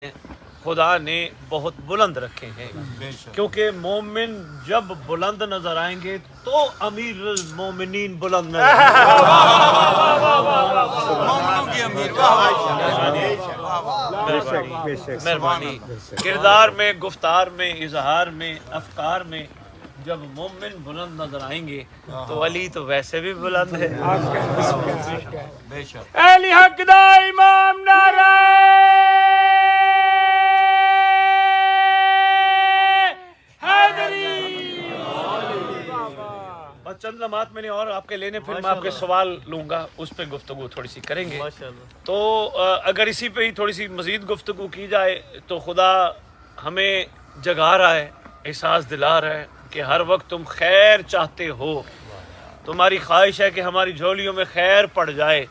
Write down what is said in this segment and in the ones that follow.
खुदा ने बहुत बुलंद रखे हैं, क्योंकि मोमिन जब बुलंद नजर आएंगे तो अमीर मोमिनीन बुलंद नजर मेहरबानी। किरदार में, गुफ्तार में, इजहार में, अफकार में जब मोमिन बुलंद नजर आएंगे तो अली तो वैसे भी बुलंद है। अली हक दा इमाम नारा चंद लम्हात मैंने और आपके लेने, फिर मैं आपके सवाल लूँगा, उस पर गुफ्तगू थोड़ी सी करेंगे। तो अगर इसी पे ही थोड़ी सी मज़ीद गुफ्तगू की जाए तो खुदा हमें जगा रहा है, एहसास दिला रहा है कि हर वक्त तुम खैर चाहते हो। तुम्हारी ख्वाहिश है कि हमारी झोलियों में खैर पड़ जाए,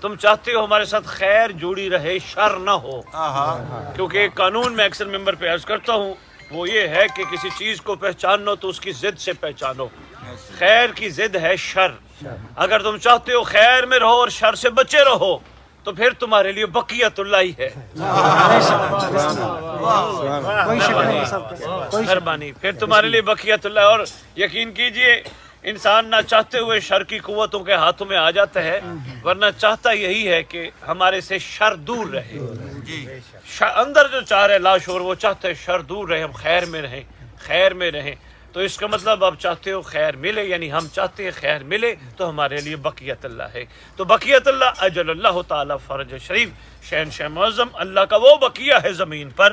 तुम चाहते हो हमारे साथ खैर जुड़ी रहे, शर ना हो। क्योंकि कानून में अक्सर मेंबर पे अर्ज करता हूँ वो ये है कि किसी चीज़ को पहचानो तो उसकी ज़िद से पहचानो। खैर की ज़िद है शर। अगर तुम चाहते हो खैर में रहो और शर से बचे रहो तो फिर तुम्हारे लिए बकियतुल्लाह ही है। मेहरबानी, फिर तुम्हारे लिए बकियतुल्लाह। और यकीन कीजिए इंसान ना चाहते हुए शर की कुव्वतों के हाथों में आ जाता है, वरना चाहता यही है कि हमारे से शर दूर रहे। अंदर जो चाह रहे लाशोर वो चाहते हैं शर दूर रहे, हम खैर में रहें, खैर में रहें। तो इसका मतलब आप चाहते हो खैर मिले, यानी हम चाहते हैं खैर मिले, तो हमारे लिए बकियतुल्लाह है। तो बकियतुल्लाह अजलल्लाहु ताला फरज शरीफ, शहनशाह मुअज़्ज़म अल्लाह का वो बकिया है ज़मीन पर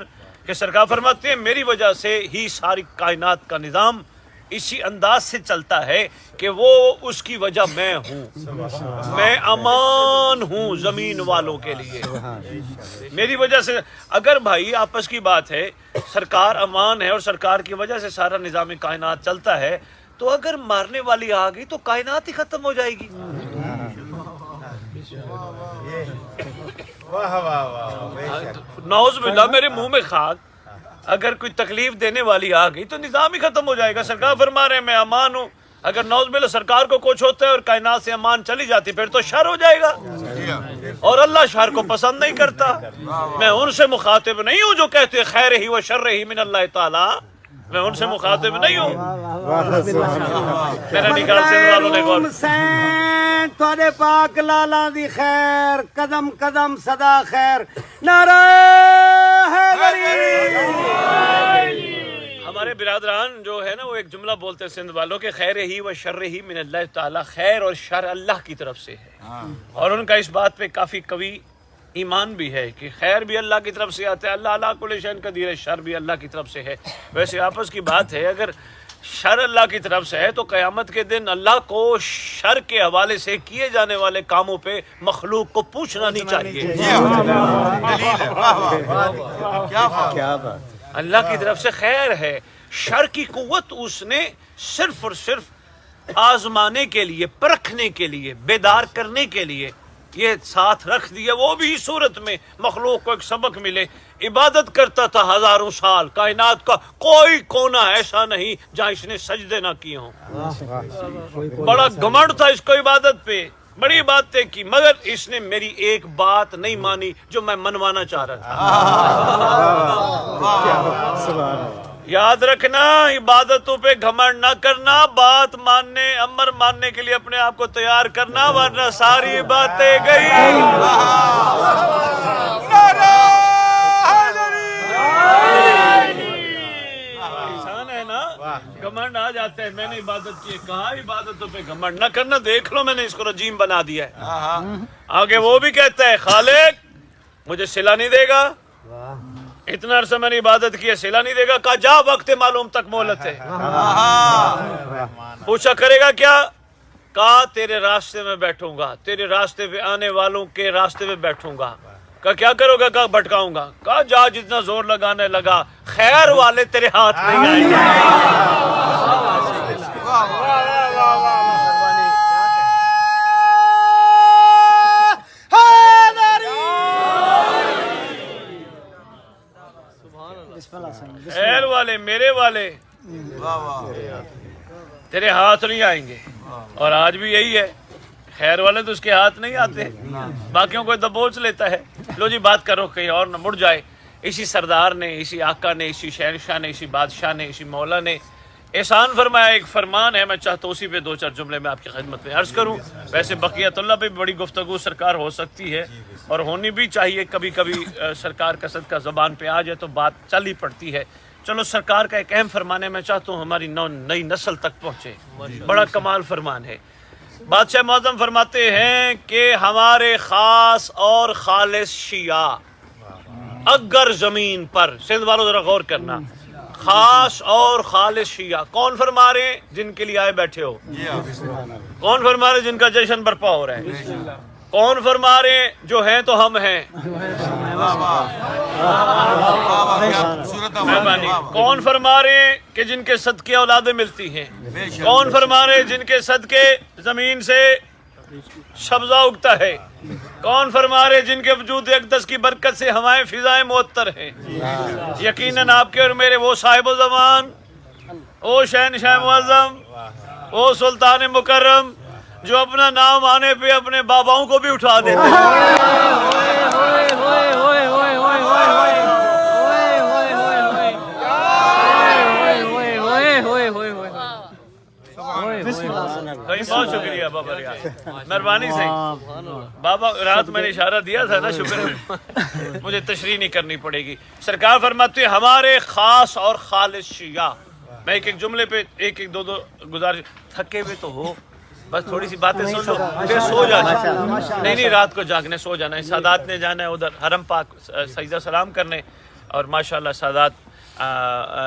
कि सरकार फरमाते हैं मेरी वजह से ही सारी कायनात का निज़ाम इसी अंदाज से चलता है कि वो उसकी वजह मैं हूँ। मैं अमान हूँ ज़मीन वालों के लिए, मेरी वजह से। अगर भाई आपस की बात है, सरकार अमान है और सरकार की वजह से सारा निज़ाम कायनात चलता है, तो अगर मारने वाली आ गई तो कायनात ही खत्म हो जाएगी। नौज़ बिल्लाह, मेरे मुंह में खाक, अगर कोई तकलीफ देने वाली आ गई तो निज़ाम ही खत्म हो जाएगा। सरकार फरमा रहे हैं मैं अमान हूँ। अगर नौज़ बिल्लाह सरकार को कुछ होता है और कायनात से अमान चली जाती फिर तो शर हो जाएगा, और अल्लाह शर को पसंद नहीं करता। मैं उनसे मुखातिब नहीं हूँ जो कहते खैर ही व शर ही मिन अल्लाह ताला, मैं उनसे मुखातिब नहीं हूँ। मेरा निकाल से वालों ने गौर थोड़े पाक लाला दी खैर, कदम कदम सदा खैर, नारा हमारे बिरादरान जो है ना वो एक जुमला बोलते हैं सिंध वालों के खैर ही व शर ही मिन अल्लाह ताला, खैर और शर अल्लाह की तरफ से है। और उनका इस बात पे काफ़ी कवी ईमान भी है कि खैर भी अल्लाह की तरफ से आता है, अल्लाह अला कुल्ली शैइन कदीर है, शर भी अल्लाह की तरफ से है। वैसे आपस की बात है, अगर शर अल्लाह की तरफ से है तो क़यामत के दिन अल्लाह को शर के हवाले से किए जाने वाले कामों पे मखलूक को पूछना नहीं चाहिए। अल्लाह की तरफ से खैर है, शर की कुव्वत उसने सिर्फ और सिर्फ आजमाने के लिए, परखने के लिए, बेदार करने के लिए ये साथ रख दिया। वो भी इस सूरत में मखलूक को एक सबक मिले। इबादत करता था हजारों साल, कायनात का कोई कोना ऐसा नहीं जहाँ इसने सजदे ना किए हों। बड़ा घमंड था इसको इबादत पे, बड़ी बातें की, मगर इसने मेरी एक बात नहीं मानी जो मैं मनवाना चाह रहा था। याद रखना, इबादतों पे घमंड ना करना, बात मानने, अमर मानने के लिए अपने आप को तैयार करना, वरना सारी बातें गई। इंसान है ना, घमंड आ जाते हैं, मैंने इबादत की, कहा इबादतों पे घमंड ना करना, देख लो मैंने इसको रजीम बना दिया है। आगे वो भी कहता है खालिक मुझे सिला नहीं देगा, इतना अरसा मैंने इबादत की है, सिला नहीं देगा। कहा जा वक्त मालूम तक मोहलत है। पूछा करेगा क्या? कहा तेरे रास्ते में बैठूंगा, तेरे रास्ते पे आने वालों के रास्ते में बैठूंगा। कहा क्या करोगे? कहा भटकाऊंगा। कहा जा जितना जोर लगाने लगा, खैर वाले तेरे हाथ नहीं आएंगे। खैर वाले, मेरे वाले तेरे हाथ नहीं आएंगे। और आज भी यही है, खैर वाले तो उसके हाथ नहीं आते, बाकियों को दबोच लेता है। लो जी बात करो कहीं और न मुड़ जाए। اسی سردار نے، اسی آقا نے، اسی شہنشاہ نے، اسی بادشاہ نے، اسی مولا نے احسان فرمایا. ایک فرمان ہے، میں چاہتا ہوں اسی پہ دو چار جملے میں آپ کی خدمت میں عرض کروں. ویسے بقیت اللہ پہ بڑی گفتگو سرکار ہو سکتی ہے اور ہونی بھی چاہیے. کبھی کبھی سرکار کا صدقہ زبان پہ آ جائے تو بات چل ہی پڑتی ہے. چلو سرکار کا ایک اہم فرمان ہے، میں چاہتا ہوں ہماری نئی نسل تک پہنچے. بڑا کمال فرمان ہے. بادشاہ معظم فرماتے ہیں کہ ہمارے خاص اور خالص شیعہ اگر زمین پر، سندھ والوں ذرا غور کرنا، خاص اور خالص شیعہ کون فرما رہے ہیں؟ جن کے لیے آئے بیٹھے ہو. کون فرما رہے ہیں؟ جن کا جشن برپا ہو رہا ہے. کون فرما رہے ہیں؟ جو ہیں تو ہم ہیں. مہربانی. کون فرما رہے ہیں کہ جن کے صدقے اولادیں ملتی ہیں؟ کون فرما رہے ہیں جن کے صدقے زمین سے سبزہ اگتا ہے؟ کون فرما رہے جن کے وجود اقدس کی برکت سے ہوائیں فضائیں معطر ہیں؟ یقیناً آپ کے اور میرے وہ صاحب و زمان، وہ شہنشاہ معظم، وہ سلطان مکرم جو اپنا نام آنے پہ اپنے باباؤں کو بھی اٹھا دیتے ہیں. بہت شکریہ بابا ریاض، مہربانی سے. بابا رات میں نے اشارہ دیا تھا نا، شکر ہے مجھے تشریح نہیں کرنی پڑے گی. سرکار فرماتے ہیں ہمارے خاص اور خالص شیعہ. میں ایک جملے پہ ایک دو گزارش. تھکے ہوئے تو ہو، بس تھوڑی سی باتیں سن لو پھر سو جانا. نہیں رات کو جاگنے سو جانا ہے. سادات نے جانا ہے ادھر حرم پاک سجدہ سلام کرنے، اور ماشاءاللہ سادات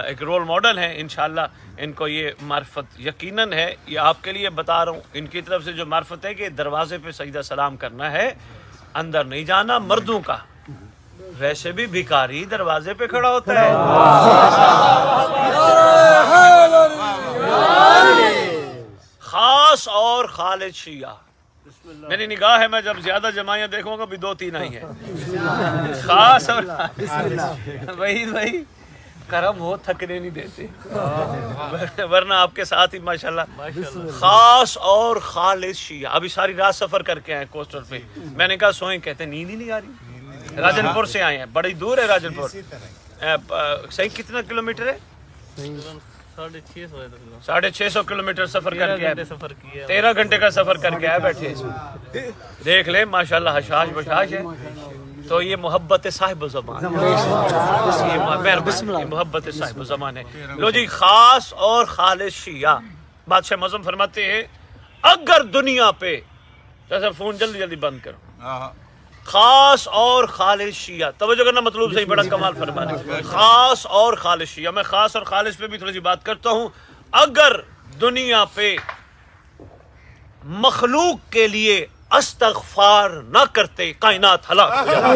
ایک رول ماڈل ہیں. انشاءاللہ ان کو یہ معرفت یقیناً ہے. یہ آپ کے لیے بتا رہا ہوں، ان کی طرف سے جو معرفت ہے کہ دروازے پہ سجدہ سلام کرنا ہے، اندر نہیں جانا. مردوں کا ویسے بھی بھکاری دروازے پہ کھڑا ہوتا ہے. خاص اور خالص شیعہ. میری نگاہ ہے، میں جب زیادہ جماعیاں دیکھوں گا بھی 2-3 آئی ہیں. خاص اور وحید بھائی کرم ہو، تھکنے نہیں دیتے، ورنہ آپ کے ساتھ ہی ماشاءاللہ. خاص اور خالص شیعہ. ابھی ساری رات سفر کر کے آئے کوسٹر پہ. میں نے کہا سوئیں، کہتے ہیں نیند ہی نہیں آ رہی. راجن پور سے آئے ہیں، بڑی دور ہے راجن پور. صحیح کتنا کلومیٹر ہے؟ 650 کلومیٹر سفر کر کے آئے. 13 گھنٹے کا سفر کر کے آئے بیٹھے. دیکھ لیں ماشاءاللہ حشاش بشاش ہے. تو یہ محبت صاحب زمان ہے، یہ محبت صاحب زمان ہے. لو جی، خاص اور خالص شیعہ. بادشاہ معظم فرماتے ہیں اگر دنیا پہ، جیسا فون جلدی جلدی بند کرو، خاص اور خالص شیعہ. توجہ کرنا، مطلوب سے ہی بڑا کمال فرمانے. خاص اور خالص شیعہ. میں خاص اور خالص پہ بھی تھوڑی سی بات کرتا ہوں. اگر دنیا پہ مخلوق کے لیے استغفار نہ کرتے، کائنات ہلاک ہو جاتی.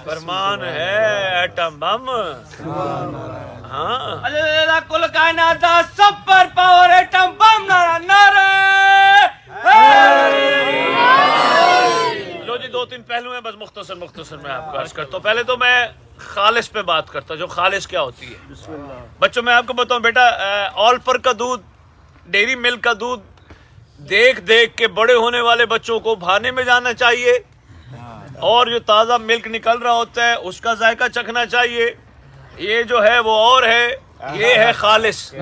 فرمان ہے ایٹم بم. ہاں، کل کائنات دا سپر پاور ایٹم بم. نعرہ لو جی، 2-3 پہلو ہیں، بس مختصر میں آپ کو عرض کرتا ہوں. پہلے تو میں خالص پہ بات کرتا ہوں. جو خالص کیا ہوتی ہے بچوں، میں آپ کو بتاؤں بیٹا، آل پر کا دودھ، ڈیری ملک کا دودھ دیکھ دیکھ کے بڑے ہونے والے بچوں کو بھانے میں جانا چاہیے، اور جو تازہ ملک نکل رہا ہوتا ہے اس کا ذائقہ چکھنا چاہیے. یہ جو ہے وہ اور ہے، یہ ہے خالص.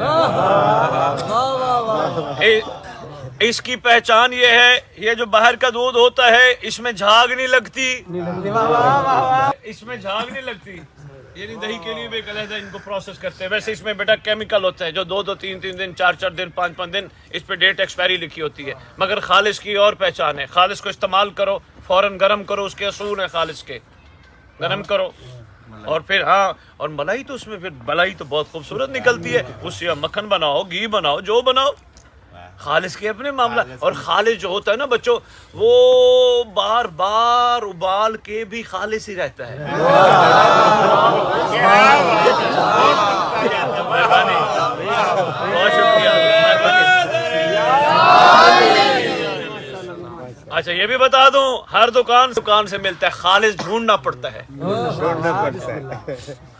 اس کی پہچان یہ ہے، یہ جو باہر کا دودھ ہوتا ہے اس میں جھاگ نہیں لگتی، اس میں جھاگ نہیں لگتی. یعنی دہی کے لیے بھی ایک علیحدہ ان کو پروسیس کرتے ہیں. ویسے اس میں بیٹا کیمیکل ہوتا ہے جو 2-2 3-3 دن 4-4 دن 5-5 دن اس پہ ڈیٹ ایکسپائری لکھی ہوتی ہے. مگر خالص کی اور پہچان ہے. خالص کو استعمال کرو، فوراً گرم کرو، اس کے اصول ہیں خالص کے. گرم کرو اور پھر ہاں، اور ملائی تو اس میں پھر ملائی تو بہت خوبصورت نکلتی ہے. اس سے مکھن بناؤ، گھی بناؤ، جو بناؤ. خالص کے اپنے معاملہ. اور خالص جو ہوتا ہے نا بچوں، وہ بار بار ابال کے بھی خالص ہی رہتا ہے. بہت شکریہ. اچھا یہ بھی بتا دوں، ہر دکان سے ملتا ہے، خالص ڈھونڈنا پڑتا ہے.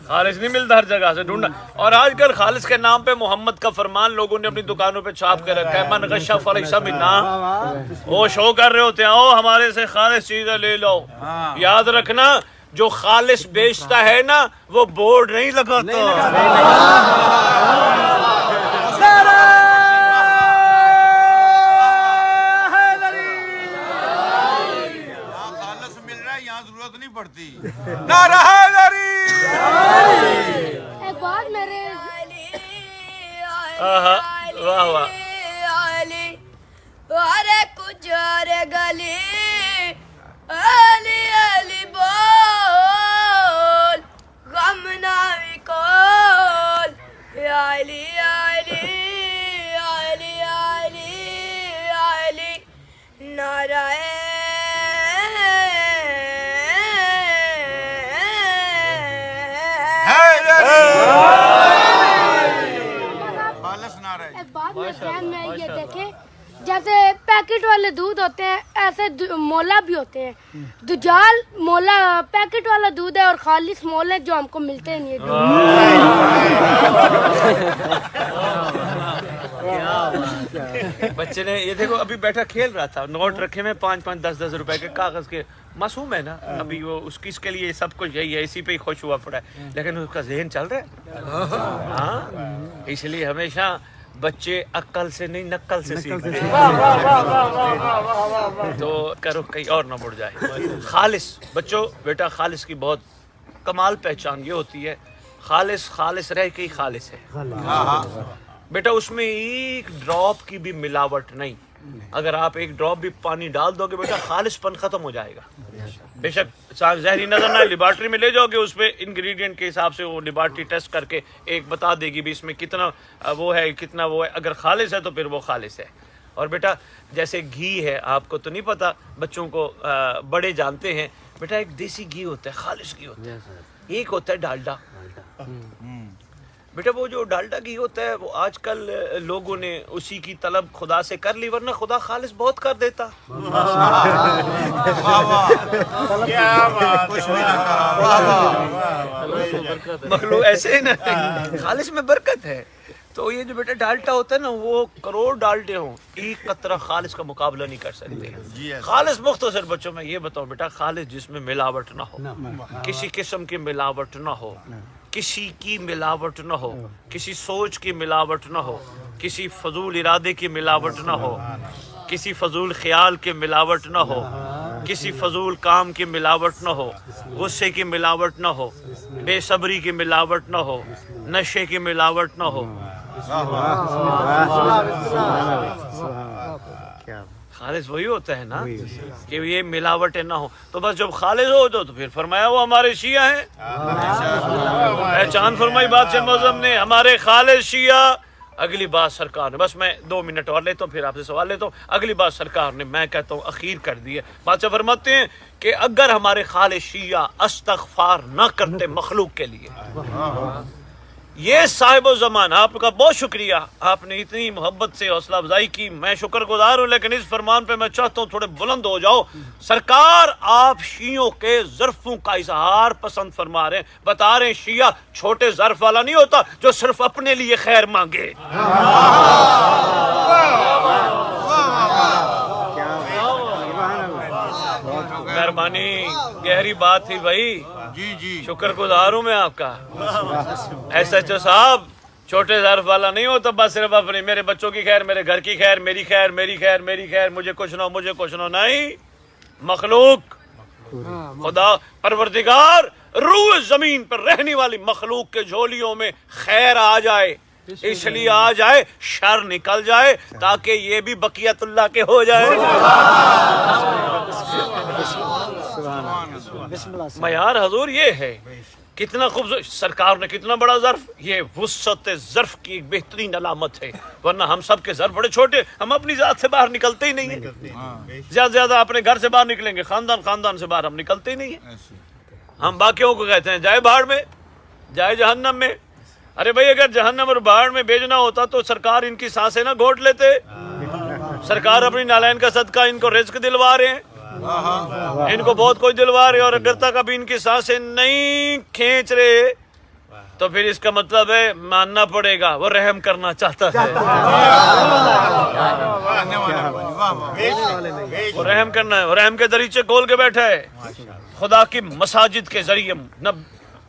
خالص نہیں ملتا، ہر جگہ سے ڈھونڈنا. اور آج کل خالص کے نام پہ محمد کا فرمان لوگوں نے اپنی دکانوں پہ چھاپ کے رکھا ہے، من غش فلیس منا. وہ شو کر رہے ہوتے ہیں او ہمارے سے خالص چیزیں لے لو. یاد رکھنا جو خالص بیچتا ہے نا وہ بورڈ نہیں لگاتا. ایک بات میرے واہ واہ ارے کچھ ارے گلی علی علی بول غم نہ کول علی علی علی علی علی نعرہ میں یہ دیکھیں جیسے پیکٹ والے دودھ ہوتے ہیں ایسے مولا بھی ہوتے ہیں. دجال مولا پیکٹ والا دودھ ہے اور خالص مولے جو ہم کو ملتے نہیں ہیں. بچے نے یہ دیکھو ابھی بیٹھا کھیل رہا تھا، نوٹ رکھے میں 5-5 10-10 روپے کے کاغذ کے. معصوم ہے نا ابھی، وہ اس کی اس کے لیے سب کچھ یہی ہے، اسی پہ ہی خوش ہوا پڑا ہے، لیکن اس کا ذہن چل رہا ہے. ہاں اس لیے ہمیشہ بچے عقل سے نہیں نقل سے سیکھتے ہیں. تو کرو کہیں اور نہ مڑ جائے. خالص بچوں بیٹا خالص کی بہت کمال پہچان یہ ہوتی ہے، خالص خالص رہ کے ہی خالص ہے بیٹا. اس میں ایک ڈراپ کی بھی ملاوٹ نہیں. اگر آپ ایک ڈراپ بھی پانی ڈال دو گے بیٹا خالص پن ختم ہو جائے گا. بے شک ظاہری نظر نہ لیبارٹری میں لے جاؤ گے، اس پہ انگریڈینٹ کے حساب سے وہ لیبارٹری ٹیسٹ کر کے ایک بتا دے گی بھی اس میں کتنا وہ ہے کتنا وہ ہے. اگر خالص ہے تو پھر وہ خالص ہے. اور بیٹا جیسے گھی ہے، آپ کو تو نہیں پتا، بچوں کو بڑے جانتے ہیں بیٹا، ایک دیسی گھی ہوتا ہے، خالص گھی ہوتا ہے، ایک ہوتا ہے ڈالڈا. بیٹا وہ جو ڈالڈا گھی ہوتا ہے وہ آج کل لوگوں نے اسی کی طلب خدا سے کر لی، ورنہ خدا خالص بہت کر دیتا. مخلوق ایسے ہی نا، خالص میں برکت ہے. تو یہ جو بیٹا ڈالٹا ہوتا ہے نا، وہ کروڑ ڈالٹے ہوں ایک قطرہ خالص کا مقابلہ نہیں کر سکتے. خالص مختصر بچوں میں یہ بتاؤں بیٹا، خالص جس میں ملاوٹ نہ ہو، کسی قسم کی ملاوٹ نہ ہو، کسی کی ملاوٹ نہ ہو، کسی سوچ کی ملاوٹ نہ ہو، کسی فضول ارادے کی ملاوٹ نہ ہو، کسی فضول خیال کی ملاوٹ نہ ہو، کسی فضول کام کی ملاوٹ نہ ہو، غصے کی ملاوٹ نہ ہو، بے صبری کی ملاوٹ نہ ہو، نشے کی ملاوٹ نہ ہو. خالص وہی ہوتا ہے نا کہ یہ ملاوٹیں نہ ہو. تو بس جب خالص ہو تو پھر فرمایا وہ ہمارے شیعہ ہیں. پہچان فرمائی بادشاہ معظم نے ہمارے خالص شیعہ. اگلی بات سرکار نے، بس میں 2 منٹ اور لیتا ہوں پھر آپ سے سوال لیتا ہوں. اگلی بات سرکار نے میں کہتا ہوں اخیر کر دی ہے. بادشاہ فرماتے ہیں کہ اگر ہمارے خالص شیعہ استغفار نہ کرتے مخلوق کے لیے، یہ صاحب و زمان آپ کا بہت شکریہ، آپ نے اتنی محبت سے حوصلہ افزائی کی، میں شکر گزار ہوں، لیکن اس فرمان پہ میں چاہتا ہوں تھوڑے بلند ہو جاؤ. سرکار آپ شیعوں کے ظرفوں کا اظہار پسند فرما رہے ہیں، بتا رہے ہیں شیعہ چھوٹے ظرف والا نہیں ہوتا جو صرف اپنے لیے خیر مانگے. مہربانی، گہری بات تھی بھائی. جی شکر گزار ہوں میں آپ کا. ایس ایچ او صاحب چھوٹے ظرف والا نہیں ہوتا بس صرف اپنے، میرے بچوں کی خیر، میرے گھر کی خیر، میری خیر، میری خیر، میری خیر، مجھے کچھ نہ ہو، مجھے کچھ نہ ہو. نہیں، مخلوق خدا پروردگار روح زمین پر رہنے والی مخلوق کے جھولیوں میں خیر آ جائے، اس لیے آ جائے شر نکل جائے تاکہ یہ بھی بقیت اللہ کے ہو جائے. معیار حضور یہ ہے. کتنا خوبصورت سرکار نے کتنا بڑا ظرف، یہ وسعت ظرف کی ایک بہترین علامت ہے. ورنہ ہم سب کے ظرف بڑے چھوٹے، ہم اپنی ذات سے باہر نکلتے ہی نہیں ہیں. زیادہ زیادہ اپنے گھر سے باہر نکلیں گے، خاندان سے باہر ہم نکلتے ہی نہیں ہیں. ہم باقیوں کو کہتے ہیں جائے بھاڑ میں، جائے جہنم میں. ارے بھائی اگر جہنم اور بھاڑ میں بھیجنا ہوتا تو سرکار ان کی سانسیں نہ گھونٹ لیتے. سرکار اپنی نالین کا صدقہ ان کو رزق دلوا رہے ہیں، ان کو بہت کچھ دلوا رہے، اور اگر تک ابھی ان کی سانسیں نہیں کھینچ رہے تو پھر اس کا مطلب ہے ماننا پڑے گا وہ رحم کرنا چاہتا ہے، وہ رحم کرنا ہے، وہ رحم کے دریچے کھول کے بیٹھا ہے. خدا کی مساجد کے ذریعے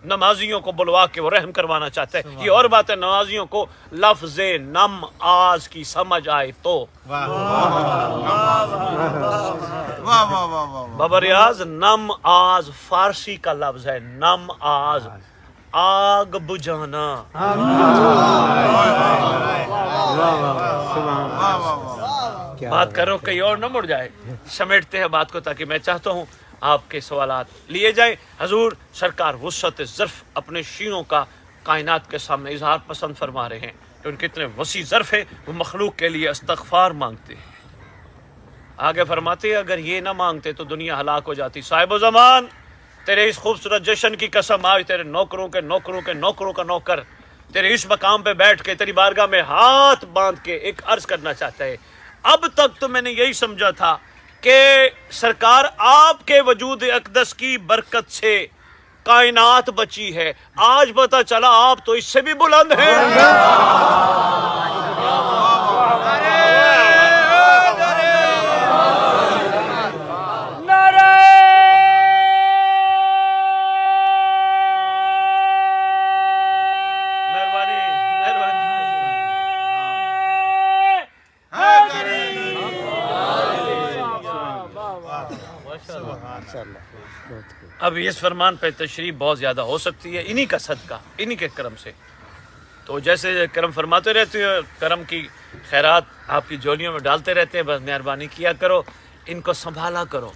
نمازیوں کو بلوا کے وہ رحم کروانا چاہتا ہے. یہ اور بات ہے نمازیوں کو لفظ نم آز کی سمجھ آئے تو. بابا ریاض نم آز فارسی کا لفظ ہے، نم آز آگ بجھانا. بات کرو کہیں اور نہ مڑ جائے، سمیٹتے ہیں بات کو تاکہ میں چاہتا ہوں آپ کے سوالات لیے جائیں. حضور سرکار وسعت ظرف اپنے شیعوں کا کائنات کے سامنے اظہار پسند فرما رہے ہیں کہ ان کے اتنے وسیع ظرف ہے، وہ مخلوق کے لیے استغفار مانگتے ہیں. آگے فرماتے ہیں اگر یہ نہ مانگتے تو دنیا ہلاک ہو جاتی. صاحب و زمان تیرے اس خوبصورت جشن کی قسم آج تیرے نوکروں کے نوکروں کے نوکروں کا نوکر تیرے اس مقام پہ بیٹھ کے تیری بارگاہ میں ہاتھ باندھ کے ایک عرض کرنا چاہتا ہے. اب تک تو میں نے یہی سمجھا تھا کہ سرکار آپ کے وجود اقدس کی برکت سے کائنات بچی ہے، آج پتہ چلا آپ تو اس سے بھی بلند ہیں. اب اس فرمان پہ تشریح بہت زیادہ ہو سکتی ہے، انہی کا صدقہ، انہی کے کرم سے. تو جیسے کرم فرماتے رہتے ہیں، کرم کی خیرات آپ کی جولیوں میں ڈالتے رہتے ہیں، بس مہربانی کیا کرو، ان کو سنبھالا کرو،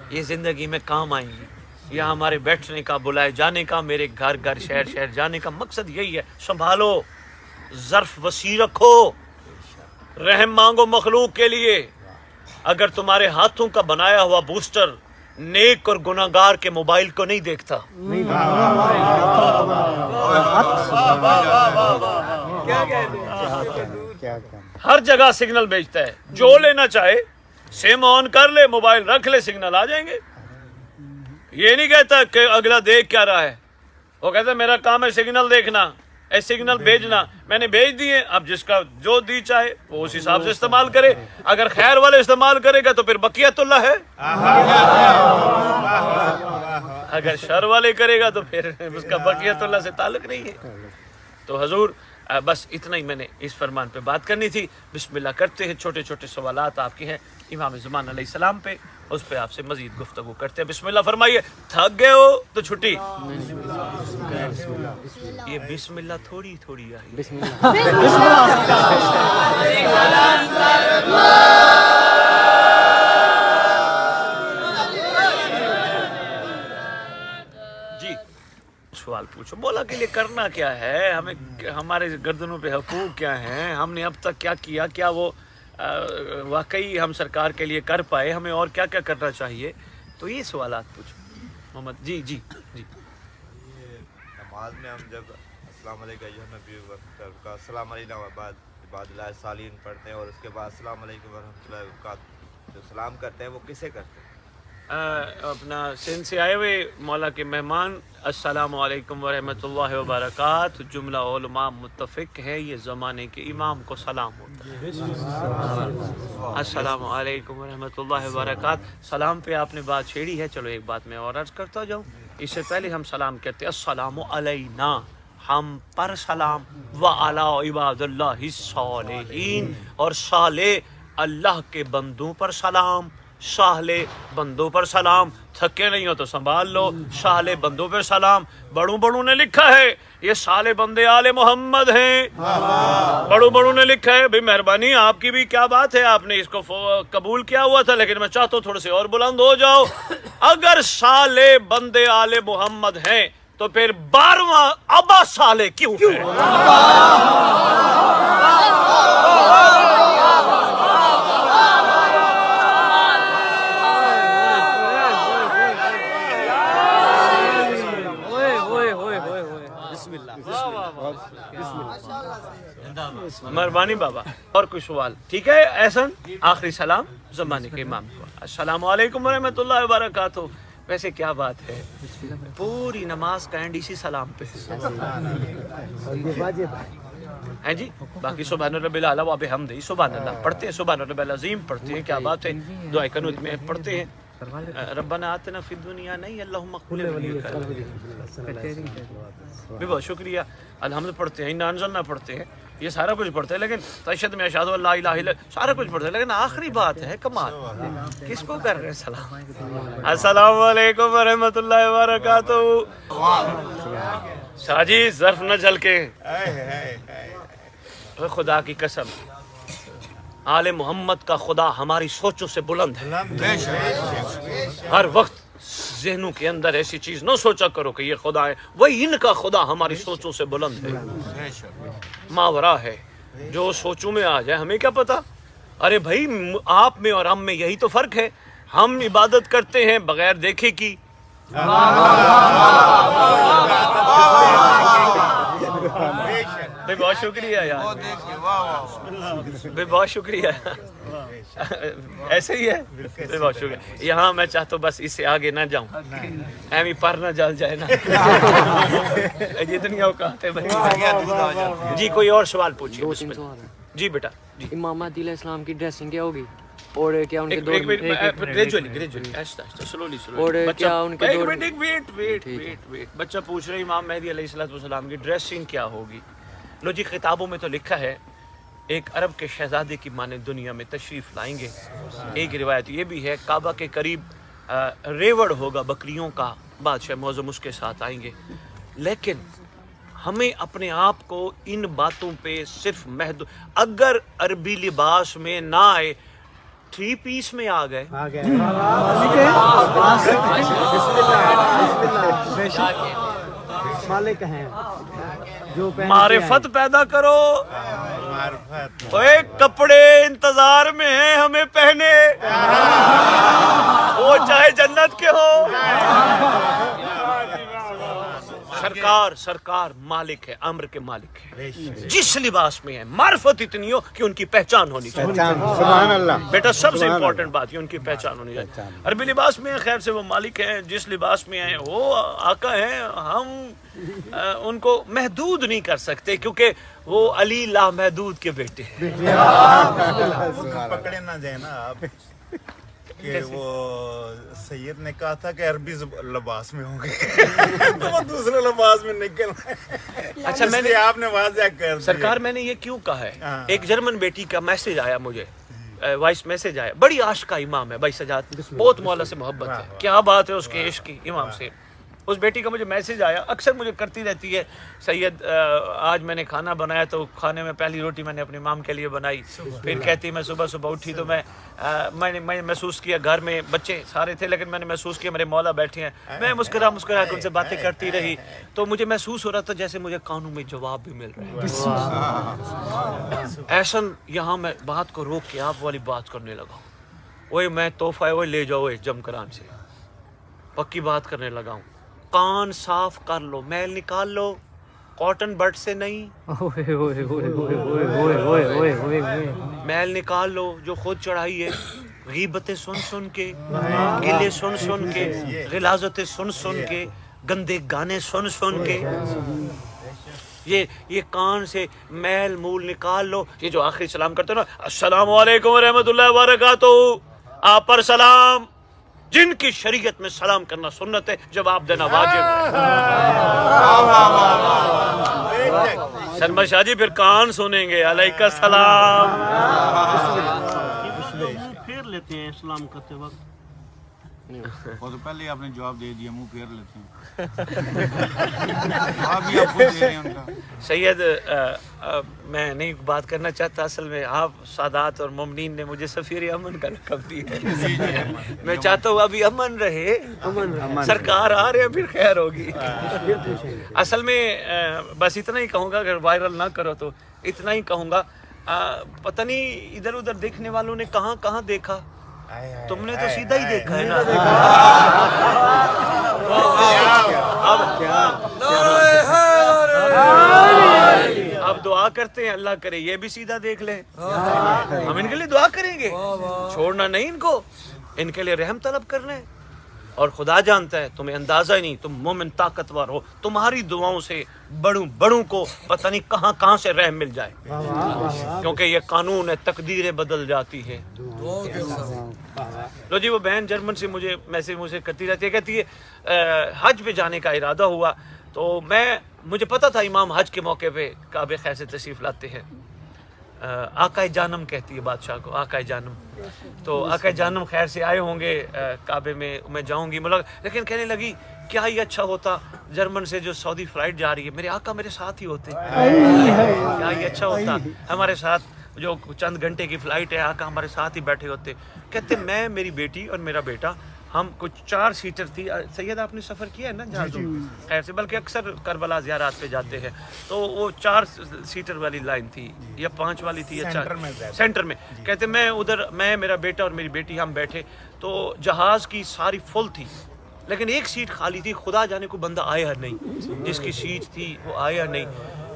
یہ زندگی میں کام آئیں گی. یہاں ہمارے بیٹھنے کا، بلائے جانے کا، میرے گھر گھر شہر شہر جانے کا مقصد یہی ہے. سنبھالو، ظرف وسیع رکھو، رحم مانگو مخلوق کے لیے. اگر تمہارے ہاتھوں کا بنایا ہوا بوسٹر نیک اور گناہگار کے موبائل کو نہیں دیکھتا، ہر جگہ سگنل بھیجتا ہے، جو لینا چاہے سم آن کر لے، موبائل رکھ لے، سگنل آ جائیں گے. یہ نہیں کہتا کہ اگلا دیکھ کیا رہا ہے، وہ کہتا ہے میرا کام ہے سگنل دیکھنا، اے سگنل بھیجنا. میں نے بھیج دیے، اب جس کا جو دی چاہے وہ اس حساب سے استعمال کرے. اگر خیر والے استعمال کرے گا تو پھر بقیت اللہ ہے، اگر شر والے کرے گا تو پھر اس کا بقیت اللہ سے تعلق نہیں ہے. تو حضور بس اتنا ہی میں نے اس فرمان پہ بات کرنی تھی. بسم اللہ کرتے ہیں، چھوٹے چھوٹے سوالات آپ کے ہیں امام زمان علیہ السلام پہ، اس پہ آپ سے مزید گفتگو کرتے ہیں. بسم اللہ فرمائیے. تھک گئے ہو تو چھٹی. یہ بسم اللہ تھوڑی تھوڑی آئی. جی سوال پوچھو. مولا کے لیے کرنا کیا ہے، ہمیں ہمارے گردنوں پہ حقوق کیا ہیں، ہم نے اب تک کیا کیا، کیا وہ واقعی ہم سرکار کے لیے کر پائے، ہمیں اور کیا کیا کرنا چاہیے. تو یہ سوالات پوچھو محمد. جی جی جی. نماز میں ہم جب السلام علیکم نبی کا السلام علیکم بعد عباد اللہ صالحین پڑھتے ہیں اور اس کے بعد السلام علیکم ورحمۃ اللہ وبرکاتہ جو سلام کرتے ہیں وہ کسے کرتے ہیں؟ اپنا سندھ سے آئے ہوئے مولا کے مہمان السلام علیکم ورحمۃ اللہ وبرکاتہ جملہ علماء متفق ہے یہ زمانے کے امام کو سلام ہوتا ہے. السلام علیکم ورحمۃ اللہ وبرکاتہ. سلام پہ آپ نے بات چھیڑی ہے، چلو ایک بات میں اور عرض کرتا جاؤں. اس سے پہلے ہم سلام کہتے ہیں السلام علینا، ہم پر سلام، وعلی عباد اللہ الصالحین، اور صالح اللہ کے بندوں پر سلام، صالح بندوں پر سلام. تھکے نہیں ہو تو سنبھال لو، صالح بندوں پر سلام. بڑوں بڑوں نے لکھا ہے یہ صالح بندے آل محمد ہیں، بڑوں بڑوں نے لکھا ہے. بھئی مہربانی آپ کی بھی کیا بات ہے، آپ نے اس کو قبول کیا ہوا تھا، لیکن میں چاہتا ہوں تھوڑے سے اور بلند ہو جاؤ. اگر صالح بندے آل محمد ہیں تو پھر 12واں ابا صالح کیوں ہے؟ مہربانی بابا. اور کوئی سوال؟ ٹھیک ہے احسن. آخری سلام زمانے کے امام کو. السلام علیکم ورحمۃ اللہ وبرکاتہ. वैसे क्या बात है, पूरी नमाज का एंड इसी सलाम पे है जी। बाकी सुभान रब्बिल आला व बिहम्दिही सुभान अल्लाह पढ़ते हैं, सुभान रब्बिल अज़ीम पढ़ते हैं, क्या बात है, दुआ कनूत में पढ़ते हैं, रब्बना आतिना फिद दुनिया नहीं अल्लाहुम्मा कुल भी बहुत शुक्रिया, अल्हम्द पढ़ते हैं, इन्ना अंज़लना पढ़ते हैं, ये सारा कुछ पढ़ते हैं, लेकिन तशहद में अशहदु अल्ला इलाहा इल्लल्लाह सारा कुछ पढ़ते हैं, लेकिन आखिरी बात है कमाल, किसको कर रहे हैं सलाम। अस्सलामु अलैकुम व रहमतुल्लाहि व बरकातहू। शाजी ज़र्फ न झलके, खुदा की कसम आले मोहम्मद का खुदा हमारी सोचों से बुलंद है। हर वक्त ज़हनों के अंदर ऐसी चीज न सोचा करो कि ये खुदा है, वही इनका खुदा हमारी सोचों से बुलंद है, मावरा है, जो सोचों में आ जाए हमें क्या पता। अरे भाई आप में और हम में यही तो फर्क है, हम इबादत करते हैं बगैर देखे की, भाई बहुत शुक्रिया यार, भाई बहुत शुक्रिया, ऐसे ही है, बहुत शुक्रिया। यहाँ मैं चाहता हूँ बस इससे आगे ना जाऊँ, एमी पर ना जल जाए ना, जितनी औकात है भाई। जी कोई और सवाल पूछिए। जी बेटा जी। इमाम महदी अलैहिस्सलाम की ड्रेसिंग क्या होगी और क्या उनके दौर में ग्रेजुअली स्लोली और क्या उनके दौर में वेट बच्चा पूछ रहे इमाम मेहदी अलैहिस्सलाम की ड्रेसिंग क्या होगी। लो जी किताबों में तो लिखा है एक अरब के शहजादे की माने दुनिया में तशरीफ लाएंगे। एक रिवायत ये भी है काबा के करीब रेवड़ होगा बकरियों का, बादशाह मौज़म उसके साथ आएंगे। लेकिन हमें अपने आप को इन बातों पे सिर्फ महदूद, अगर अरबी लिबास में ना आए, 3 पीस में आ गए, मालिक हैं जो मारिफत पैदा करो। ओए कपड़े इंतजार में हैं हमें पहने, वो चाहे जन्नत के हो। सरकार मालिक है, अम्र के मालिक है, जिस लिबास में है मार्फत इतनी हो कि उनकी पहचान होनी चाहिए। सुभान अल्लाह बेटा सबसे इम्पोर्टेंट बात है उनकी पहचान होनी चाहिए। अरबी लिबास में खैर से वो मालिक है, जिस लिबास में है वो आका है, हम उनको महदूद नहीं कर सकते क्योंकि वो अली ला महदूद के बेटे हैं। पकड़े ना जाए ना आप कि वो सैयद ने कहा था कि अरबी लिबास में होंगे तो वो दूसरे लिबास में निकल अच्छा मैंने आपने वाज़ह कर दिया। सरकार मैंने ये क्यों कहा है, एक जर्मन बेटी का मैसेज आया मुझे, वॉइस मैसेज आया, बड़ी आशिका इमाम है भाई सजाद, बहुत मौला से मोहब्बत है, क्या बात है उसके इश्क की इमाम से। उस बेटी का मुझे मैसेज आया, अक्सर मुझे करती रहती है सैयद आज मैंने खाना बनाया तो खाने में पहली रोटी मैंने अपनी माम के लिए बनाई, फिर कहती मैं सुबह सुबह उठी तो मैंने महसूस किया घर में बच्चे सारे थे लेकिन मैंने महसूस किया मेरे मौला बैठे हैं, मैं मुस्कुरा के उनसे बातें करती रही तो मुझे महसूस हो रहा था जैसे मुझे कानों में जवाब भी मिल रहा है। ऐसा यहाँ मैं बात को रोक के आप वाली बात करने लगा, ओए मैं तोहफा है वो ले जाओ जमकरान से, पक्की बात करने लगा हूँ। कान साफ कर लो, मैल निकाल लो, कॉटन बड से नहीं, मैल निकाल लो जो खुद चढ़ाई है, गीबतें सुन सुन के, गिले सुन सुन के, गिलाजतें सुन सुन के, गंदे गाने सुन सुन के, ये कान से मैल मूल निकाल लो। ये जो आखिरी सलाम करते हो ना, अस्सलामु अलैकुम व रहमतुल्लाहि व बरकातहू, आप पर सलाम, जिनकी शरीयत में सलाम करना सुन्नत है, जवाब देना वाजिब है। शर्मा शाह जी फिर कान सुनेंगे, अलैका सलाम फेर लेते हैं सलाम करते वक्त, और तो पहले आपने जवाब दे दिया, मुंह फेर लेते हैं आप भी आपको दे रहे हैं उनका। सैयद मैं नहीं बात करना चाहता, असल में आप सादात और मुमनीन ने मुझे सफीर अमन का लक़ब दिया है। मैं चाहता हूँ अभी अमन रहे, सरकार आ रहे हैं फिर खैर होगी। असल में बस इतना ही कहूँगा, अगर वायरल ना करो तो इतना ही कहूँगा, पता नहीं इधर उधर देखने वालों ने कहाँ कहाँ देखा, तुमने तो सीधा ही देखा है ना। अब दुआ करते हैं अल्लाह करे ये भी सीधा देख ले, हम इनके लिए दुआ करेंगे, छोड़ना नहीं इनको, इनके लिए रहम तलब कर लें। اور خدا جانتا ہے تمہیں اندازہ ہی نہیں تم مومن طاقتور ہو, تمہاری دعاؤں سے بڑوں کو پتہ نہیں کہاں سے رحم مل جائے, کیونکہ یہ قانون ہے, تقدیریں بدل جاتی ہے. لو جی, وہ بہن جرمن سے مجھے میسج کرتی رہتی ہے, کہتی ہے حج پہ جانے کا ارادہ ہوا تو مجھے پتا تھا امام حج کے موقع پہ کعبہ خیر سے تشریف لاتے ہیں. آقا جانم کہتی ہے بادشاہ کو, آقا جانم. تو آقا جانم خیر سے آئے ہوں گے کعبے میں جاؤں گی لیکن کہنے لگی کیا ہی اچھا ہوتا جرمن سے جو سعودی فلائٹ جا رہی ہے میرے آقا میرے ساتھ ہی ہوتے, کیا ہی اچھا ہوتا ہمارے ساتھ جو چند گھنٹے کی فلائٹ ہے آقا ہمارے ساتھ ہی بیٹھے ہوتے. کہتے میں, میری بیٹی اور میرا بیٹا, ہم کچھ 4 سیٹر تھی. سید آپ نے سفر کیا ہے نا جہازوں خیر سے, بلکہ اکثر کربلا زیارات پہ جاتے ہیں تو وہ 4 سیٹر والی لائن تھی یا 5 والی تھی یا 4 سینٹر میں. کہتے میں ادھر, میں, میرا بیٹا اور میری بیٹی ہم بیٹھے تو جہاز کی ساری فل تھی لیکن ایک سیٹ خالی تھی. خدا جانے کو بندہ آیا نہیں, جس کی سیٹ تھی وہ آیا نہیں.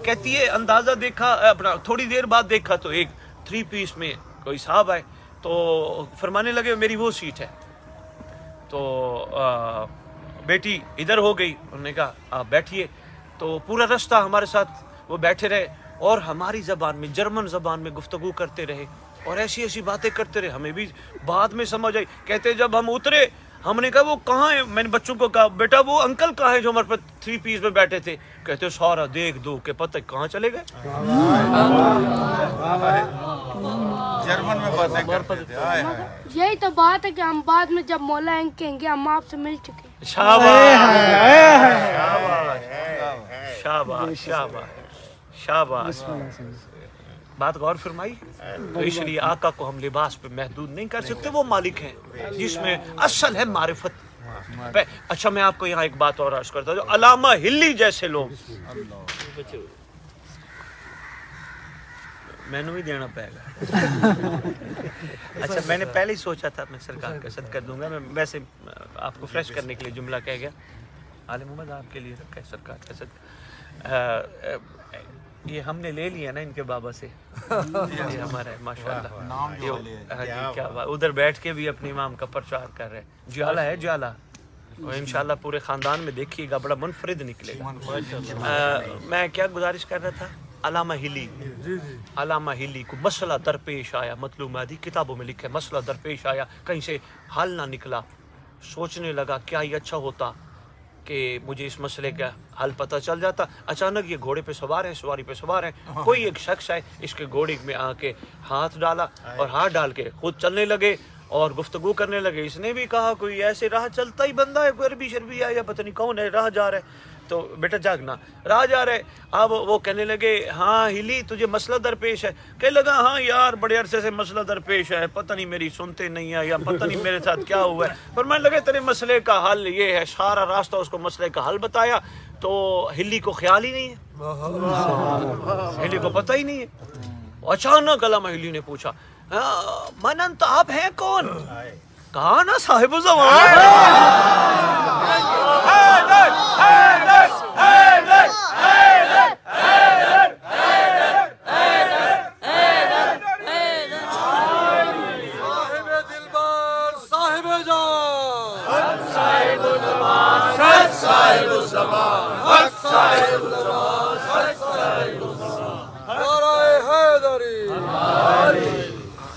کہتی ہے اندازہ دیکھا اپنا, تھوڑی دیر بعد دیکھا تو ایک 3 پیس میں کوئی صاحب آئے تو فرمانے لگے میری وہ سیٹ ہے. تو بیٹی ادھر ہو گئی, انہوں نے کہا آپ بیٹھیے. تو پورا رستہ ہمارے ساتھ وہ بیٹھے رہے اور ہماری زبان میں, جرمن زبان میں گفتگو کرتے رہے اور ایسی باتیں کرتے رہے, ہمیں بھی بعد میں سمجھ آئی. کہتے جب ہم اترے ہم نے کہا وہ کہاں ہے, میں نے بچوں کو کہا بیٹا وہ انکل کہاں ہے جو ہمارے پاس 3 پیس میں بیٹھے تھے. کہتے سارا دیکھ دو کہ پتہ کہاں چلے گئے. جرمن میں باتیں کرتے تھے. یہی تو بات ہے کہ ہم بعد میں جب مولا اینگ کہیں گے ہم آپ سے مل چکے. شاباش. بات غور فرمائی. تو اس لیے آقا کو ہم لباس پہ محدود نہیں کر سکتے, وہ مالک ہیں جس میں اصل ہے معرفت. اچھا میں آپ کو یہاں ایک بات اور عرض کرتا ہوں, جو علامہ ہلی جیسے لوگ, میں نے بھی دینا پائے گا. اچھا میں نے پہلے ہی سوچا تھا میں سرکار کا صدقہ دوں گا, میں ویسے آپ کو فریش کرنے کے لیے جملہ کہہ گیا. عالم محمد آپ کے لیے رکھا ہے سرکار کا صدقہ. یہ ہم نے لے لیا نا ان کے بابا سے, یہ ہمارا ہے ماشاءاللہ. کیا ادھر بیٹھ کے بھی اپنے امام کا پرچار کر رہے ہیں. جیالہ ہے جیالہ, اور انشاءاللہ پورے خاندان میں دیکھیے گا بڑا منفرد نکلے گا. میں کیا گزارش کر رہا تھا, علامہ ہلی کو مسئلہ درپیش آیا, مطلوب مہدی کتابوں میں لکھا ہے, مسئلہ درپیش آیا, کہیں سے حل نہ نکلا. سوچنے لگا کیا ہی اچھا ہوتا کہ مجھے اس مسئلے کا حل پتہ چل جاتا. اچانک یہ گھوڑے پہ سوار ہیں, سواری پہ سوار ہیں, کوئی ایک شخص ہے اس کے گھوڑے میں آ کے ہاتھ ڈالا اور ہاتھ ڈال کے خود چلنے لگے اور گفتگو کرنے لگے. اس نے بھی کہا کوئی ایسے راہ چلتا ہی بندہ ہے, کوئی عربی شربی ہے یا پتہ نہیں کون ہے, راہ جا رہا ہے. تو بیٹا جاگنا, راہ جا رہے. اب وہ کہنے لگے ہاں ہلی تجھے مسئلہ درپیش ہے. کہنے لگا ہاں یار بڑے عرصے سے مسئلہ درپیش ہے, پتہ نہیں میری سنتے نہیں ہے یا پتہ نہیں میرے ساتھ کیا ہوا ہے. فرمانے لگے تیرے مسئلے کا حل یہ ہے. سارا راستہ اس کو مسئلے کا حل بتایا. تو ہلی کو خیال ہی نہیں ہے, ہلی کو پتہ ہی نہیں ہے. اچانک علامہ ہلی نے پوچھا من انت, آپ ہیں کون؟ کہا نا صاحب زمان.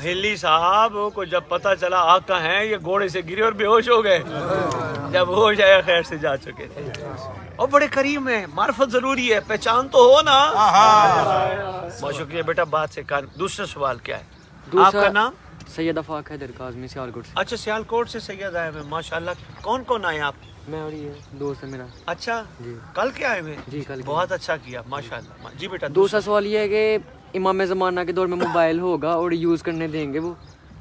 ہلی صاحب کو جب پتہ چلا آقا ہیں, یہ گھوڑے سے گرے اور بے ہوش ہو گئے. جب ہوش آیا خیر سے جا چکے تھے. اور بڑے کریم ہیں, معرفت ضروری ہے, پہچان تو ہو نا. بہت شکریہ بیٹا, بات سے کان. دوسرا سوال کیا ہے آپ کا نام؟ سید افاق حیدر کاظمی, سیالکوٹ سے. اچھا سیالکوٹ سے سید آئے ہوئے, ماشاءاللہ. کون کون آئے آپ؟ میں اور یہ دوست ہے میرا. اچھا جی. کل کے آئے ہوئے؟ جی کل. بہت اچھا کیا ماشاءاللہ. جی بیٹا. دوسرا سوال یہ ہے کہ امام زمانہ کے دور میں موبائل ہوگا اور یوز کرنے دیں گے وہ؟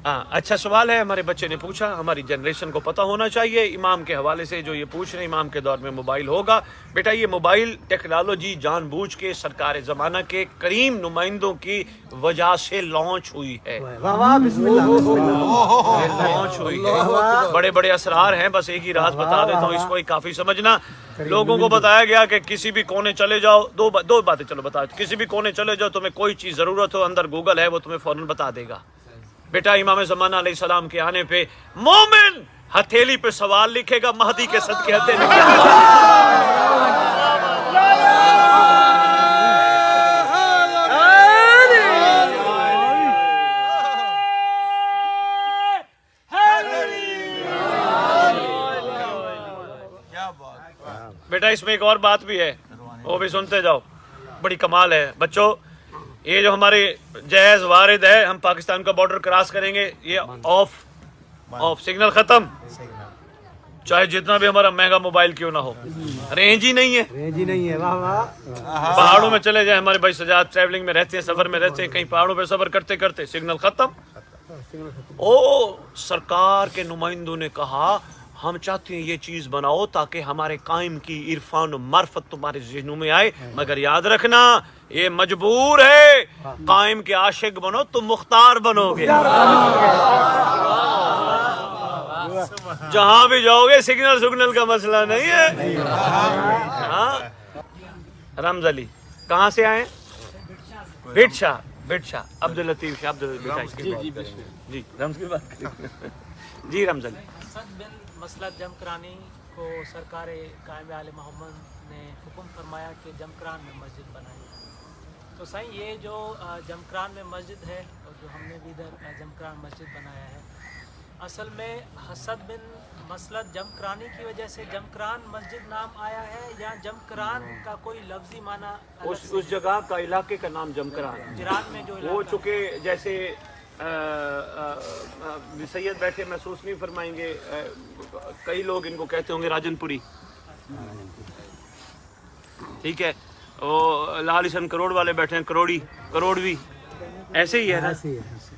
ہاں اچھا سوال ہے, ہمارے بچے نے پوچھا. ہماری جنریشن کو پتہ ہونا چاہیے امام کے حوالے سے جو یہ پوچھ رہے ہیں, امام کے دور میں موبائل ہوگا. بیٹا یہ موبائل ٹیکنالوجی جان بوجھ کے سرکار زمانہ کے کریم نمائندوں کی وجہ سے لانچ ہوئی ہے. لانچ ہوئی ہے, بڑے بڑے اسرار ہیں. بس ایک ہی راز بتا دیتا ہوں, اس کو ہی کافی سمجھنا. لوگوں کو بتایا گیا کہ کسی بھی کونے چلے جاؤ, دو باتیں چلو بتا, کسی بھی کونے چلے جاؤ, تمہیں کوئی چیز ضرورت ہو, اندر گوگل ہے, وہ تمہیں فوراً بتا دے گا. بیٹا امام زمانہ علیہ السلام کے آنے پہ مومن हथेली पे सवाल लिखेगा, महदी के सदके हथेली बेटा इसमें एक और बात भी है, वो भी सुनते जाओ, बड़ी कमाल है बच्चों। ये जो हमारे जैज वारिद है, हम पाकिस्तान का बॉर्डर क्रॉस करेंगे, ये ऑफ सिग्नल खत्म, चाहे जितना भी हमारा महंगा मोबाइल क्यों ना हो, रेंज ही नहीं है, वाह वाह। पहाड़ों में चले जाए, हमारे भाई सजाद ट्रैवलिंग में रहते हैं, सफर में रहते हैं, कहीं पहाड़ों पे सफर करते करते सिग्नल खत्म। ओ सरकार के नुमाइंदों ने कहा हम चाहते हैं ये चीज बनाओ ताकि हमारे कायम की इरफान और मार्फत तुम्हारे ज़हनों में आए, मगर याद रखना ये मजबूर है, कायम के आशिक बनो तुम मुख्तार बनोगे। जहां भी जाओगे सिग्नल का मसला नहीं है। हाँ रमज अली कहाँ से आए? बिट शाह अब्दुल लतीफ शाह जी रमज की बात करें जी रमज अली। मसलत जमकरानी को सरकार कायम आले मोहम्मद ने हुक्म फरमाया कि जमकरान में मस्जिद बनाई। तो सही ये जो जमकरान में मस्जिद है और जो हमने भी इधर जमकरान मस्जिद बनाया है, असल में हसद बिन मसलत जमकरानी की वजह से जमकरान मस्जिद नाम आया है, या जमकरान का कोई लफ्जी माना उस जगह का इलाके का नाम जमकरान, ईरान में जो वो चूँकि जैसे सैयद बैठे महसूस नहीं फरमाएंगे, कई लोग इनको कहते होंगे राजनपुरी, ठीक है, वो लाल हसन करोड़ वाले बैठे हैं करोड़वी, ऐसे ही है ना,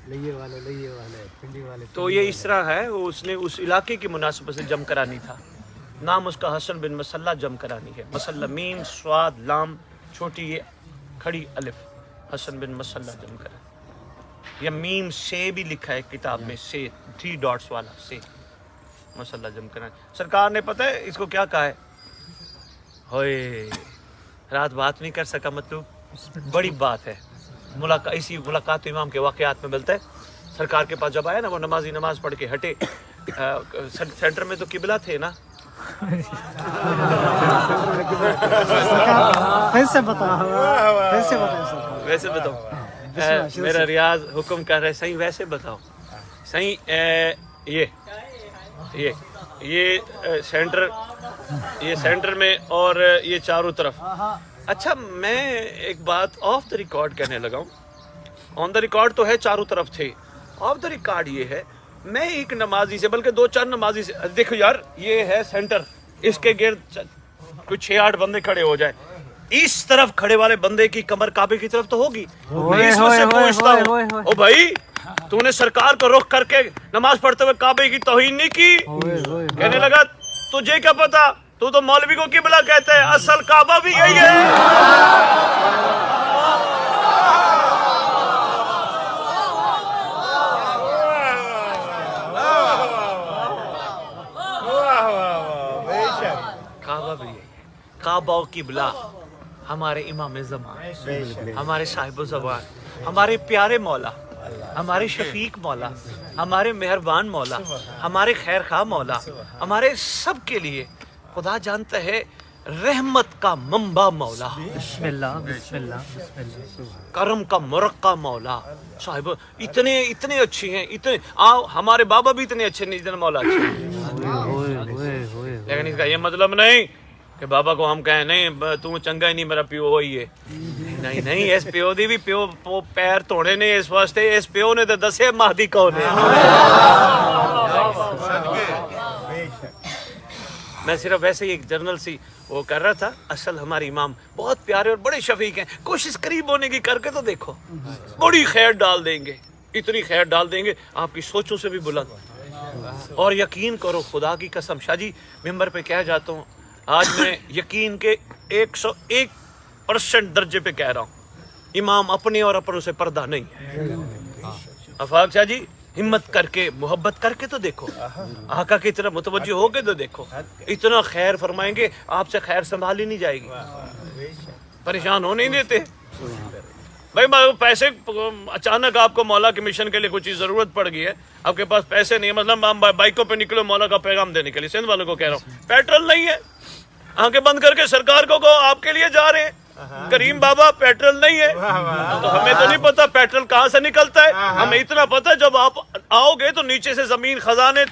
लइये वाले पिंडी वाले। तो ये इस तरह है, उसने उस इलाके की मुनासिबत से जमकरानी था, नाम उसका हसन बिन मसल्ला जमकरानी है, मसल्ला मीम स्वाद लाम छोटी ये खड़ी अलिफ, हसन बिन मसल्ला जमकरानी। या मीम से भी लिखा है किताब में, से 3 डॉट्स वाला से, मसल्ला जमकरानी। सरकार ने पता है इसको क्या कहा है? होए रात बात नहीं कर सका, मतलब बड़ी बात है। इसी मुलाकात इमाम के वाक़यात में मिलता है। सरकार के पास जब आया ना, वो नमाज पढ़ के हटे, सेंटर में तो किबला थे ना, वैसे बताओ मेरा रियाज हुक्म कर रहे, सही वैसे बताओ सही। ये सेंटर में और ये चारों तरफ। अच्छा मैं एक बात ऑफ द रिकॉर्ड कहने लगा हूँ, ऑन द रिकॉर्ड तो है चारों तरफ थे, ऑफ द रिकॉर्ड ये है, मैं एक नमाजी से बल्कि 2-4 नमाजी से, देखो यार ये है सेंटर, इसके गिर्द कुछ 6-8 बंदे खड़े हो जाए, इस तरफ खड़े वाले बंदे की कमर काबे की तरफ तो होगी। मैं इसमें से पूछता हूँ, ओ भाई तूने सरकार को रुख करके नमाज पढ़ते हुए काबे की तौहीन नहीं की? कहने लगा तुझे क्या पता, तू तो मौलवी को किबला कहता है, असल काबा भी यही है। काबा भी यही है, काबा किबला हमारे इमाम ज़मान, हमारे साहिब ज़बान, हमारे प्यारे मौला, हमारे शफीक मौला, हमारे मेहरबान मौला, हमारे खैर खा मौला, हमारे सब के लिए खुदा जानता है रहमत का मंबा मौला, बिस्मिल्लाह बिस्मिल्लाह बिस्मिल्लाह, करम का मुरक्का मौला। साहिब इतने अच्छे हैं, इतने हमारे बाबा भी इतने अच्छे नहीं जितने मौला अच्छे। लेकिन इसका ये मतलब नहीं कि बाबा को हम कहें नहीं तू चंगा ही नहीं, मेरा प्यो वही है, नहीं इस प्यो दी भी प्यो पैर धोने ने, इस वास्ते इस प्यो ने तो दसे महदी कौन है। मैं सिर्फ वैसे ही एक जर्नल सी वो कर रहा था, असल हमारे इमाम बहुत प्यारे और बड़े शफीक हैं, कोशिश करीब होने की करके तो देखो, बड़ी खैर डाल देंगे, इतनी खैर डाल देंगे आपकी सोचों से भी बुलंद। और यकीन करो खुदा की कसम, शाह जी मिंबर पे कह जाता हूँ, आज मैं यकीन के 101% दर्जे पे कह रहा हूँ, इमाम अपने और अपनों से पर्दा नहीं है। अफाक शाह जी हिम्मत करके मोहब्बत करके तो देखो, आका की तरफ मुतवज्जो होके तो देखो, इतना खैर फरमाएंगे आपसे खैर संभाली नहीं जाएगी, परेशान होने नहीं देते। भाई पैसे अचानक आपको मौला के मिशन के लिए कुछ चीज जरूरत पड़ गई है, आपके पास पैसे नहीं है, मतलब हम बाइकों पे निकलो मौला का पैगाम देने के लिए, सिंध वालों को कह रहा हूँ, पेट्रोल नहीं है, आंखें बंद करके सरकार को कहो आपके लिए जा रहे हैं, करीम बाबा पेट्रोल नहीं है, तो हमें तो नहीं पता पेट्रोल कहाँ से निकलता है, हमें इतना पता है जब आप आओगे तो नीचे से जमीन खजाने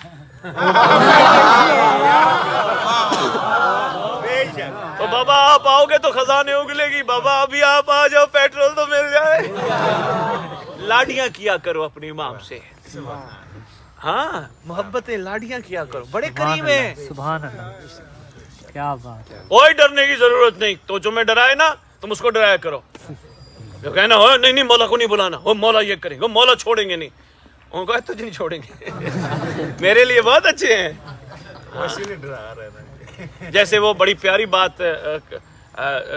तो बाबा आप आओगे तो खजाने उगलेगी, बाबा अभी आप आ जाओ पेट्रोल तो मिल जाए। लाडियां किया करो अपने इमाम से, हाँ मोहब्बतें लाडियां किया करो, बड़े करीब है। सुभान अल्लाह, क्या बात है। कोई डरने की जरूरत नहीं, तो जो मैं डराए ना तुम उसको डराया करो, जो कहना हो नहीं नहीं मौला को नहीं बुलाना, वो मौला ये करेंगे, वो मौला छोड़ेंगे नहीं, उनको तुझे नहीं छोड़ेंगे मेरे लिए बहुत अच्छे हैं। जैसे वो बड़ी प्यारी बात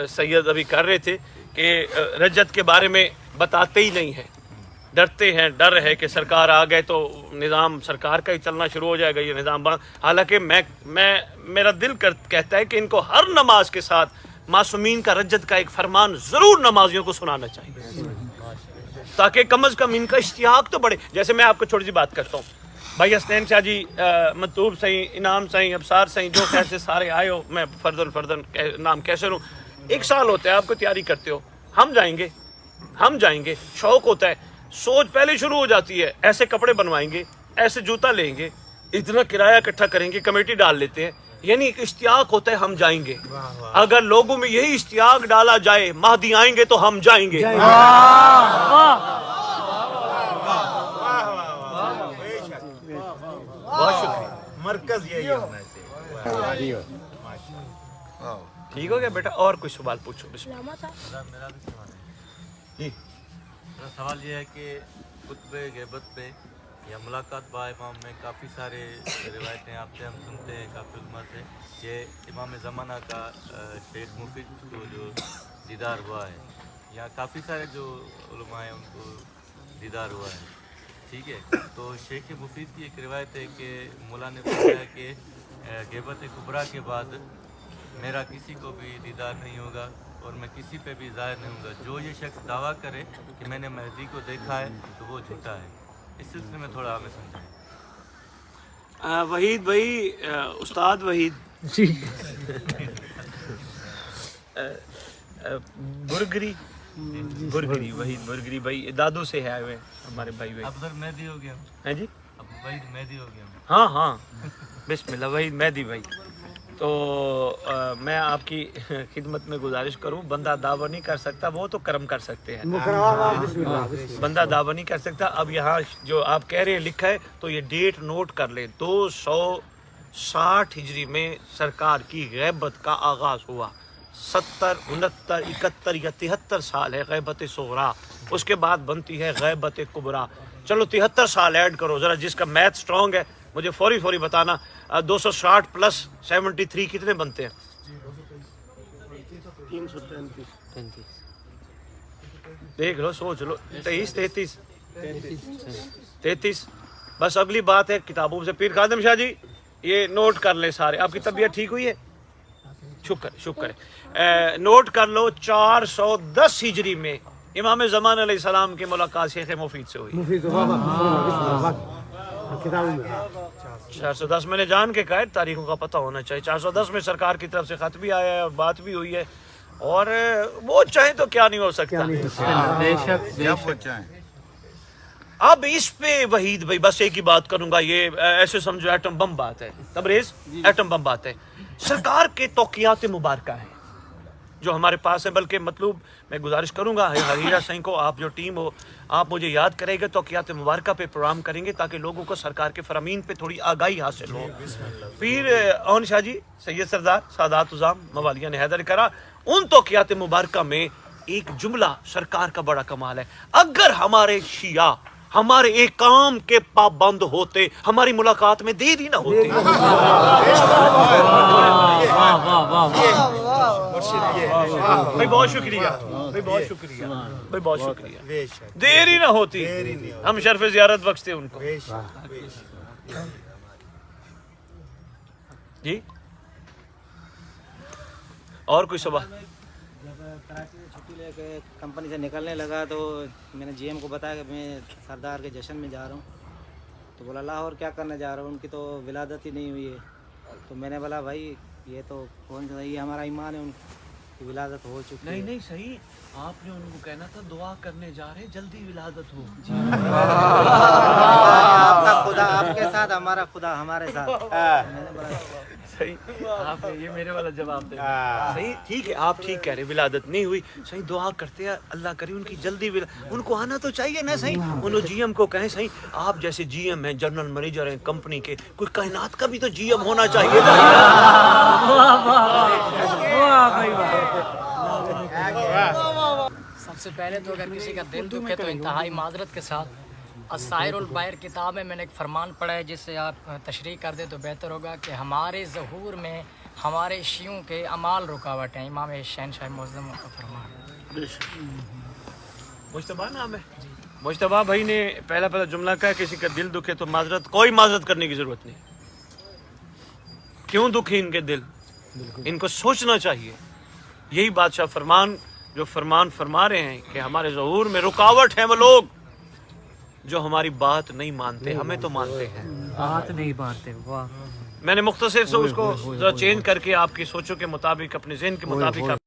सैयद अभी कर रहे थे कि रजत के बारे में बताते ही नहीं है, डरते हैं, डर है कि सरकार आ गए तो निज़ाम सरकार का ही चलना शुरू हो जाएगा, ये निज़ाम बंद। हालांकि मेरा दिल कहता है कि इनको हर नमाज के साथ मासूमीन का रजत का एक फरमान ज़रूर नमाजियों को सुनाना चाहिए, ताकि कम अज़ कम इनका इश्तियाक तो बढ़े। जैसे मैं आपको छोटी सी बात करता हूँ, भाई हसनैन शाह जी, मतूब सही, इनाम सही, अबसार सही, जो कैसे सारे आए हो, मैं फर्दन नाम कैसे लूँ, एक साल होता है आपको तैयारी करते हो, हम जाएंगे, शौक होता है, सोच पहले शुरू हो जाती है, ऐसे कपड़े बनवाएंगे, ऐसे जूता लेंगे, इतना किराया इकट्ठा करेंगे, कमेटी डाल लेते हैं, यानी एक इश्तियाक होता है हम जाएंगे। अगर लोगों में यही इश्तियाक डाला जाए महदी आएंगे तो हम जाएंगे। बहुत शुक्रिया, मरकज यही होना चाहिए। ठीक हो गया बेटा, और कोई सवाल पूछो। मेरा सवाल ये है कि खुतबे ग़ीबत पे या मुलाकात बा इमाम में काफ़ी सारे रिवायतें आपसे हम सुनते हैं काफ़ी उलमा से कि इमाम ज़माना का शेख मुफीद को जो दीदार हुआ है, या काफ़ी सारे जो उलमा हैं उनको दीदार हुआ है, ठीक है। तो शेख मुफीद की एक रिवायत है कि मौला ने बताया कि ग़ीबत कुबरा के बाद मेरा किसी को भी दीदार नहीं होगा और मैं किसी पे भी ज़ाहिर नहीं होगा, जो ये शख्स दावा करे कि मैंने महदी को देखा है तो वो झूठा है। इस सिलसिले में थोड़ा हमें समझाएं। वहीद भाई, उस्ताद वहीद जी, बुरगरी वहीद बुरगरी भाई दादू से है वे हमारे भाई। अब सर मेहदी हो गया हैं जी, अब वहीद मेहदी हो गया। हाँ बिस्मिल्लाह वहीद मेहदी भाई। तो मैं आपकी खिदमत में गुजारिश करूं, बंदा दावा नहीं कर सकता, वो तो कर्म कर सकते हैं, बंदा दावा नहीं कर सकता। अब यहाँ जो आप कह रहे हैं लिखा है तो ये डेट नोट कर ले, 260 हिजरी में सरकार की गैबत का आगाज़ हुआ, 70, 69, 71 या 73 साल है गैबत सोगरा, उसके बाद बनती है गैबत कुबरा। चलो 73 साल ऐड करो ज़रा, जिसका मैथ स्ट्रॉन्ग है मुझे फौरी बताना, 260 प्लस 73 कितने बनते हैं? 333 देख लो, सोच लो, 23, 33। बस अगली बात है किताबों से। पीर खादिम शाह जी ये नोट कर ले सारे, आपकी तबीयत ठीक हुई है? शुक्र है। नोट कर लो, 410 हिजरी में इमाम ज़मान अलैहिस्सलाम की मुलाकात शेख मुफीद से हुई। 410 मैंने जान के कहा, तारीखों का पता होना चाहिए। 410 में सरकार की तरफ से खत भी आया है और बात भी हुई है, और वो चाहे तो क्या नहीं हो सकता। अब इस पे वहीद भाई बस एक ही बात करूंगा, ये ऐसे समझो एटम बम बात है, तबरेज एटम बम बात है। सरकार के तौक़ियात मुबारका है जो हमारे पास है, बल्कि मतलब मैं गुजारिश करूंगा हरीरा सिंह को, आप जो टीम हो आप मुझे याद करेंगे तौक़ियात मुबारका पे प्रोग्राम करेंगे ताकि लोगों को सरकार के फरामीन पे थोड़ी आगाही हासिल हो। पीर ओन शाह जी, सैयद सरदार सादात उज़ाम मवालिया ने हैदर करा, उन तौक़ियात मुबारका में एक जुमला सरकार का बड़ा कमाल है, अगर हमारे शिया हमारे एक काम के पाबंद होते हमारी मुलाकात में देरी ना होती। भाई बहुत शुक्रिया, देरी ना होती, हम शर्फ ज़ियारत बख्शते उनको जी। और कोई सवाल? जब कराची से छुट्टी लेके कंपनी से निकलने लगा तो मैंने जीएम को बताया कि मैं सरदार के जश्न में जा रहा हूँ। तो बोला लाहौर क्या करने जा रहा हूँ, उनकी तो विलादत ही नहीं हुई है। तो मैंने बोला भाई ये तो कौन सा, ये हमारा ईमान है, उनकी विलादत हो चुकी है। नहीं सही, आपने उनको कहना था दुआ करने जा रहे जल्दी विलादत हो। आपका खुदा आपके साथ, हमारा खुदा हमारे साथ। मैंने बोला सही, आपने ये मेरे वाला जवाब दे सही। ठीक है, आप ठीक कह रहे, विलादत नहीं हुई। सही, दुआ करते हैं अल्लाह करे उनकी जल्दी उनको आना तो चाहिए ना। सही, उन्होंने जीएम को कहें सही, आप जैसे जीएम हैं, जनरल मैनेजर हैं कंपनी के, कोई कायनात का भी तो जीएम होना चाहिए। सबसे पहले तो अगर किसी का दिल दुखे तो इंतहाई माजरत के साथ असायर उल बायर किताब में मैंने एक फरमान पढ़ा है, जिससे आप तशरीह कर दे तो बेहतर होगा कि हमारे ज़हूर में हमारे शियों के अमाल रुकावट हैं। इमाम शहनशाह मुअज़्ज़म का फरमान। मुश्तबा नाम है, मुश्तबा भाई ने पहला जुमला कहा किसी का दिल दुखे तो माजरत, कोई माजरत करने की जरूरत नहीं। क्यों दुखी इनके दिल, इनको सोचना चाहिए। यही बादशाह फरमान जो फरमान फरमा रहे हैं कि हमारे ज़हूर में रुकावट है वो लोग जो हमारी बात नहीं मानते, हमें तो मानते हैं, बात नहीं मानते। वाह, मैंने मुख्तसर से उसको जरा चेंज करके आपकी सोचों के मुताबिक, अपने ज़हन के मुताबिक